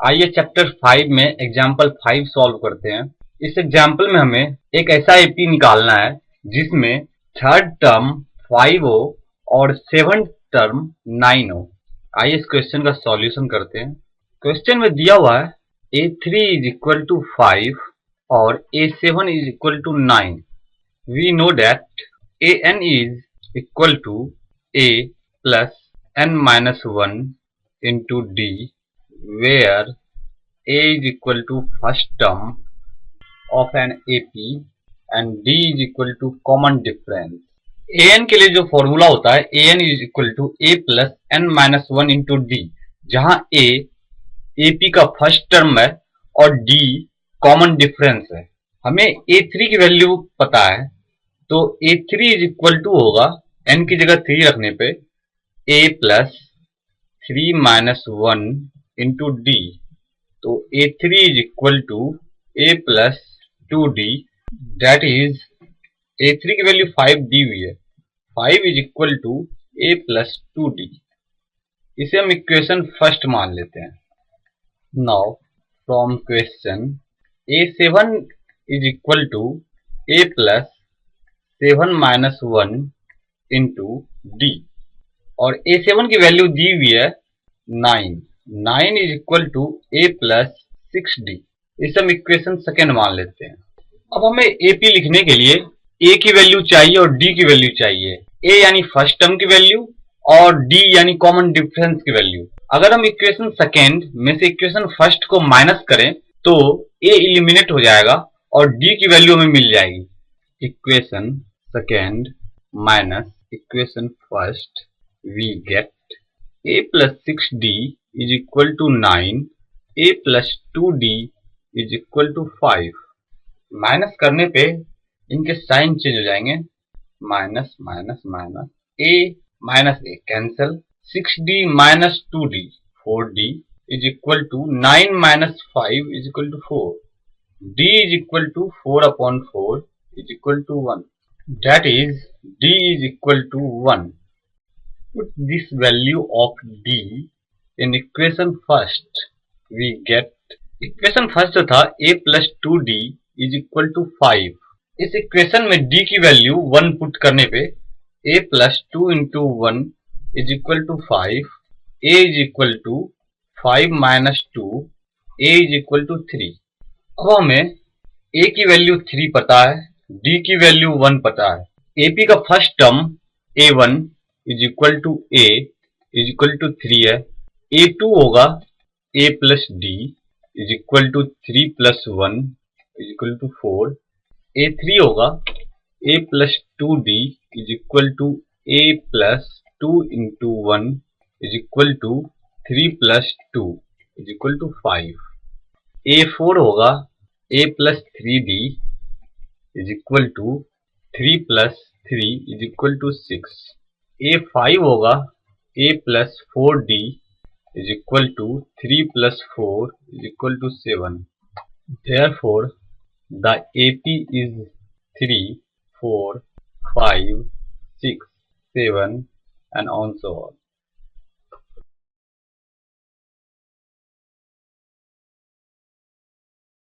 आइए चैप्टर 5 में example 5 solve करते हैं। इस एग्जाम्पल में हमें एक ऐसा एपी निकालना है जिसमें थर्ड टर्म 5 हो और सेवंथ टर्म 9 हो। आइए इस क्वेश्चन का सॉल्यूशन करते हैं। क्वेश्चन में दिया हुआ है A3 इज इक्वल टू 5 और A7 is equal to 9। We know that an is equal to a plus n minus 1 into d, where a is equal to first term of an AP and d is equal to common difference. an के लिए जो formula होता है an is equal to a plus n minus 1 into d, जहां a AP का first term है और d common difference है। हमें A3 की वैल्यू पता है, तो A3 इज इक्वल टू होगा n की जगह 3 रखने पे a plus 3 minus 1 into D. तो A3 is equal to a plus 2d, that is A3 की वैल्यू 5 दी हुई है। 5 is equal to a plus 2d। इसे हम इक्वेशन फर्स्ट मान लेते हैं। Now from question A7 is equal to a plus 7 minus 1 into D, और A7 की वैल्यू दी हुई है 9। 9 is equal to a plus 6d। इसे हम इक्वेशन सेकेंड मान लेते हैं। अब हमें AP लिखने के लिए a की वैल्यू चाहिए और d की वैल्यू चाहिए। a यानी फर्स्ट टर्म की वैल्यू और d यानी कॉमन डिफरेंस की वैल्यू। अगर हम इक्वेशन सेकेंड में से इक्वेशन फर्स्ट को माइनस करें तो a इलिमिनेट हो जाएगा और d की वैल्यू हमें मिल जाएगी। Equation second minus equation first, we get a plus 6d is equal to 9, a plus 2d is equal to 5। Minus करने पे इनके साइन चेंज हो जाएंगे, minus minus minus, a minus a cancel, 6d minus 2d 4d is equal to 9 minus 5 is equal to 4, d is equal to 4 upon 4 is equal to 1, that is d is equal to 1. Put this value of d in equation first, we get equation first जो था a plus 2d is equal to 5। इस equation में d की value 1 put करने पे a plus 2 into 1 is equal to 5, a is equal to 5 minus 2, a is equal to 3। अब हमें a की वैल्यू 3 पता है, d की वैल्यू 1 पता है। AP का first term A1 is equal to A is equal to 3 है। A2 होगा A plus D is equal to 3 plus 1 is equal to 4। A3 होगा A plus 2D is equal to A plus 2 into 1 is equal to 3 plus 2 is equal to 5। A4 होगा A plus 3D is equal to 3 plus 3 is equal to 6। A5 होगा A plus 4D is equal to 3 plus 4 is equal to 7। Therefore, the AP is 3, 4, 5, 6, 7 and on so on.